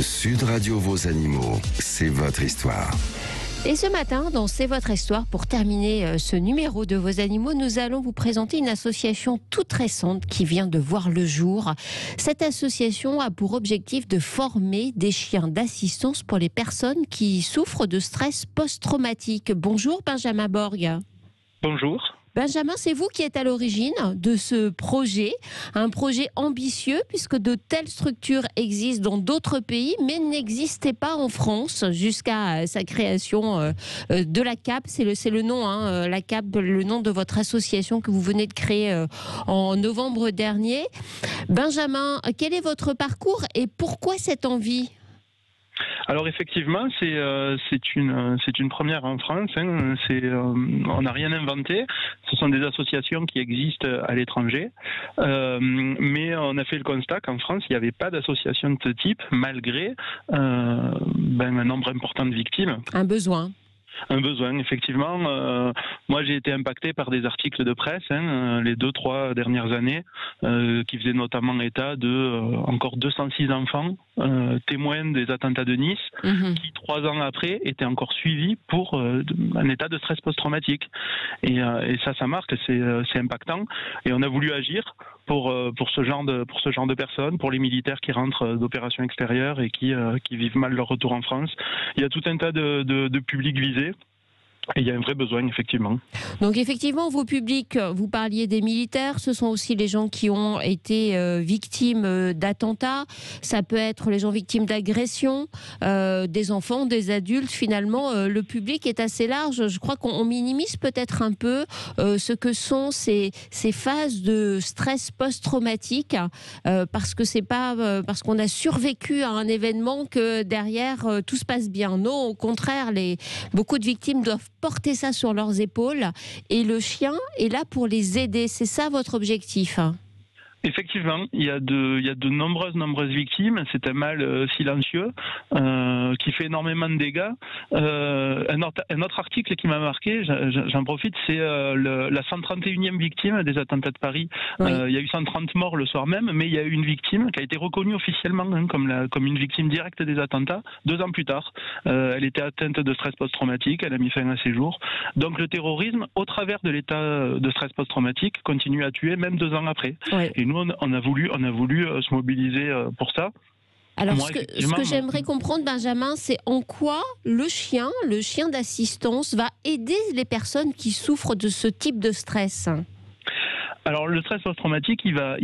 Sud Radio Vos Animaux, c'est votre histoire. Et ce matin, dans C'est votre histoire, pour terminer ce numéro de Vos Animaux, nous allons vous présenter une association toute récente qui vient de voir le jour. Cette association a pour objectif de former des chiens d'assistance pour les personnes qui souffrent de stress post-traumatique. Bonjour Benjamin Borg. Bonjour. Benjamin, c'est vous qui êtes à l'origine de ce projet, un projet ambitieux puisque de telles structures existent dans d'autres pays mais n'existaient pas en France jusqu'à sa création de la CAP. C'est le nom, la CAP, le nom de votre association que vous venez de créer en novembre dernier. Benjamin, quel est votre parcours et pourquoi cette envie ? Alors effectivement, c'est une première en France. On n'a rien inventé. Ce sont des associations qui existent à l'étranger, mais on a fait le constat qu'en France, il n'y avait pas d'association de ce type, malgré un nombre important de victimes. Un besoin, effectivement. Moi, j'ai été impacté par des articles de presse les 2-3 dernières années qui faisaient notamment état de encore 206 enfants témoins des attentats de Nice qui, 3 ans après, étaient encore suivis pour un état de stress post-traumatique. Et ça marque, c'est impactant. Et on a voulu agir pour ce genre de personnes, pour les militaires qui rentrent d'opérations extérieures et qui vivent mal leur retour en France. Il y a tout un tas de publics visés. Et il y a un vrai besoin, effectivement. Donc effectivement, vos publics, vous parliez des militaires, ce sont aussi les gens qui ont été victimes d'attentats, ça peut être les gens victimes d'agressions, des enfants, des adultes. Finalement, le public est assez large. Je crois qu'on minimise peut-être un peu ce que sont ces phases de stress post-traumatique, parce que c'est pas parce qu'on a survécu à un événement que derrière tout se passe bien. Non, au contraire, beaucoup de victimes doivent porter ça sur leurs épaules et le chien est là pour les aider. C'est ça votre objectif ? Effectivement, il y a de nombreuses victimes. C'est un mal silencieux qui fait énormément de dégâts. Un autre article qui m'a marqué, j'en profite, c'est la 131e victime des attentats de Paris. Oui. Il y a eu 130 morts le soir même, mais il y a eu une victime qui a été reconnue officiellement comme une victime directe des attentats 2 ans plus tard. Elle était atteinte de stress post-traumatique, elle a mis fin à ses jours. Donc le terrorisme, au travers de l'état de stress post-traumatique, continue à tuer même 2 ans après. Oui. Et nous, on a voulu se mobiliser pour ça. Alors, ce que j'aimerais comprendre, Benjamin, c'est en quoi le chien d'assistance va aider les personnes qui souffrent de ce type de stress. Alors, le stress post-traumatique, il va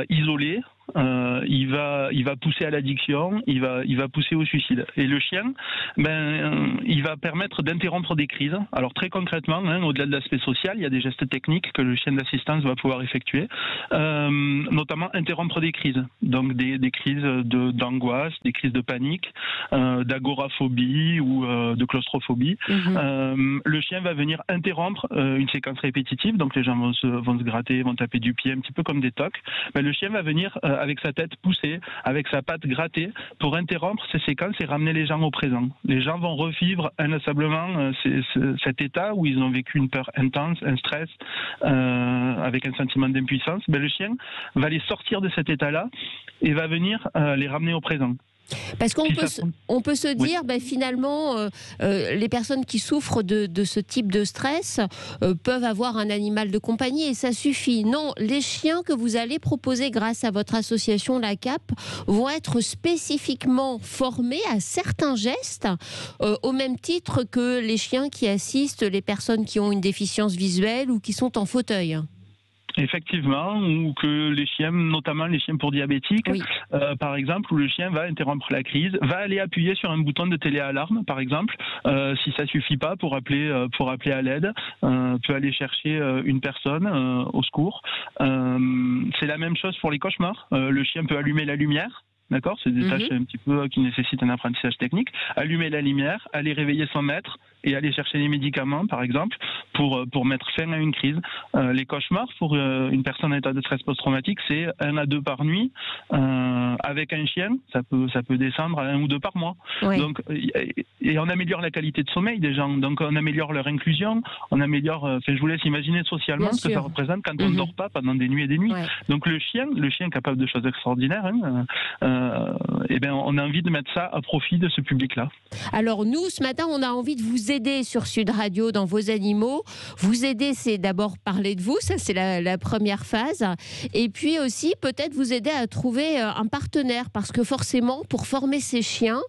isoler. Il va pousser à l'addiction, il va pousser au suicide. Et le chien, il va permettre d'interrompre des crises. Alors très concrètement, au-delà de l'aspect social, il y a des gestes techniques que le chien d'assistance va pouvoir effectuer, notamment interrompre des crises. Donc des crises d'angoisse, des crises de panique, d'agoraphobie ou de claustrophobie. Le chien va venir interrompre une séquence répétitive. Donc les gens vont se gratter, vont taper du pied, un petit peu comme des tocs. Le chien va venir avec sa tête poussée, avec sa patte grattée, pour interrompre ces séquences et ramener les gens au présent. Les gens vont revivre inlassablement cet état où ils ont vécu une peur intense, un stress, avec un sentiment d'impuissance. Le chien va les sortir de cet état-là et va venir les ramener au présent. Parce qu'on peut se dire, finalement, les personnes qui souffrent de ce type de stress peuvent avoir un animal de compagnie et ça suffit. Non, les chiens que vous allez proposer grâce à votre association, la CAP, vont être spécifiquement formés à certains gestes, au même titre que les chiens qui assistent les personnes qui ont une déficience visuelle ou qui sont en fauteuil. Effectivement, ou que les chiens, notamment les chiens pour diabétiques, oui. Par exemple, où le chien va interrompre la crise, va aller appuyer sur un bouton de téléalarme, par exemple, si ça suffit pas pour appeler à l'aide, peut aller chercher une personne au secours. C'est la même chose pour les cauchemars. Le chien peut allumer la lumière. D'accord, c'est des tâches un petit peu qui nécessitent un apprentissage technique. Allumer la lumière, aller réveiller son maître, et aller chercher les médicaments, par exemple, pour mettre fin à une crise. Les cauchemars pour une personne en état de stress post-traumatique, c'est 1 à 2 par nuit. Avec un chien, ça peut descendre à 1 ou 2 par mois. Oui. Donc, et on améliore la qualité de sommeil des gens. Donc on améliore leur inclusion, on améliore. Je vous laisse imaginer socialement Bien ce que sûr. ça représente quand on ne dort pas pendant des nuits et des nuits. Ouais. Donc le chien est capable de choses extraordinaires. Et ben on a envie de mettre ça à profit de ce public-là. Alors nous, ce matin, on a envie de vous aider sur Sud Radio dans vos animaux. Vous aider, c'est d'abord parler de vous, ça c'est la première phase. Et puis aussi peut-être vous aider à trouver un partenaire, parce que forcément, pour former ces chiens,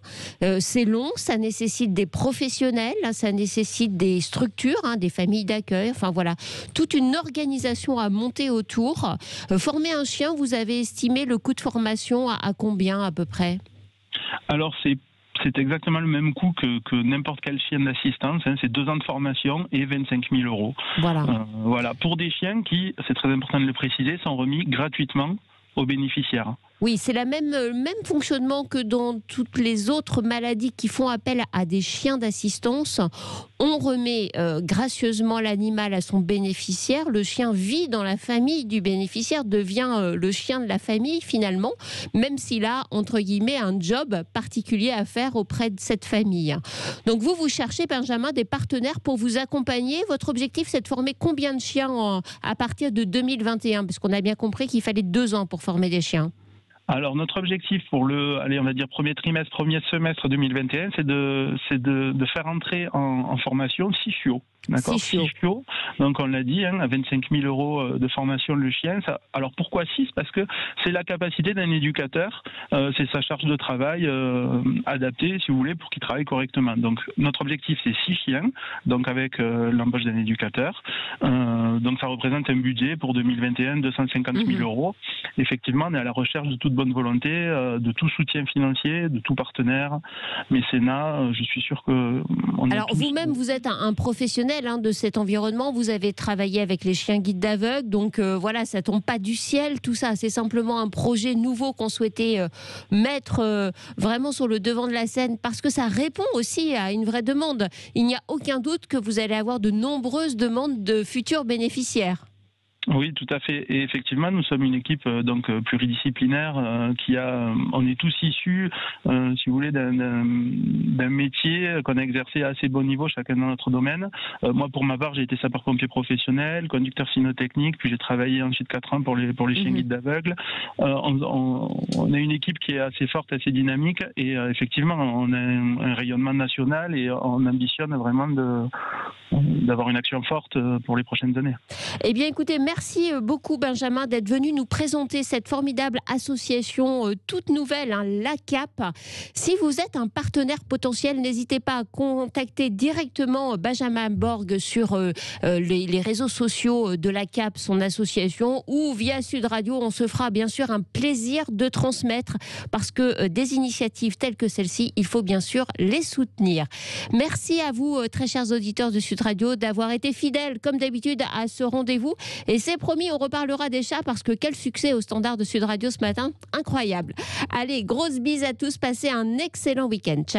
c'est long, ça nécessite des professionnels, ça nécessite des structures, des familles d'accueil, enfin voilà, toute une organisation à monter autour. Former un chien, vous avez estimé le coût de formation à combien à peu près ? Alors c'est exactement le même coût que n'importe quel chien d'assistance. C'est 2 ans de formation et 25 000 euros. Voilà. Voilà, pour des chiens qui, c'est très important de le préciser, sont remis gratuitement aux bénéficiaires. Oui, c'est le même fonctionnement que dans toutes les autres maladies qui font appel à des chiens d'assistance. On remet gracieusement l'animal à son bénéficiaire. Le chien vit dans la famille du bénéficiaire, devient le chien de la famille finalement, même s'il a, entre guillemets, un job particulier à faire auprès de cette famille. Donc vous cherchez, Benjamin, des partenaires pour vous accompagner. Votre objectif, c'est de former combien de chiens à partir de 2021 ? Parce qu'on a bien compris qu'il fallait 2 ans pour former des chiens. Alors notre objectif pour on va dire premier semestre 2021, c'est de faire entrer en formation 6 chiots. D'accord, 6 chiots. Donc on l'a dit, à 25 000 euros de formation le chien. Alors pourquoi 6 ? Parce que c'est la capacité d'un éducateur, c'est sa charge de travail adaptée, si vous voulez, pour qu'il travaille correctement. Donc notre objectif c'est 6 chiens, donc avec l'embauche d'un éducateur. Donc ça représente un budget pour 2021 250 000 euros. Effectivement, on est à la recherche de toute bonne volonté, de tout soutien financier, de tout partenaire, mécénat. Je suis sûr que... Alors vous-même, vous êtes un professionnel de cet environnement, vous avez travaillé avec les chiens guides d'aveugles, donc voilà, ça tombe pas du ciel tout ça, c'est simplement un projet nouveau qu'on souhaitait mettre vraiment sur le devant de la scène, parce que ça répond aussi à une vraie demande. Il n'y a aucun doute que vous allez avoir de nombreuses demandes de futurs bénéficiaires. Oui, tout à fait. Et effectivement, nous sommes une équipe donc pluridisciplinaire on est tous issus, si vous voulez, d'un métier qu'on a exercé à assez bon niveau, chacun dans notre domaine. Moi, pour ma part, j'ai été sapeur-pompier professionnel, conducteur cynotechnique, puis j'ai travaillé ensuite 4 ans pour les chiens guides d'aveugles. On a une équipe qui est assez forte, assez dynamique, et effectivement, on a un rayonnement national et on ambitionne vraiment d'avoir une action forte pour les prochaines années. Eh bien, écoutez, merci beaucoup, Benjamin, d'être venu nous présenter cette formidable association toute nouvelle, l'ACAP. Si vous êtes un partenaire potentiel, n'hésitez pas à contacter directement Benjamin Borg sur les réseaux sociaux de l'ACAP, son association, ou via Sud Radio. On se fera bien sûr un plaisir de transmettre, parce que des initiatives telles que celle-ci, il faut bien sûr les soutenir. Merci à vous, très chers auditeurs de Sud Radio, d'avoir été fidèles, comme d'habitude, à ce rendez-vous. Et c'est promis, on reparlera des chats, parce que quel succès au standard de Sud Radio ce matin, incroyable. Allez, grosse bise à tous, passez un excellent week-end. Ciao.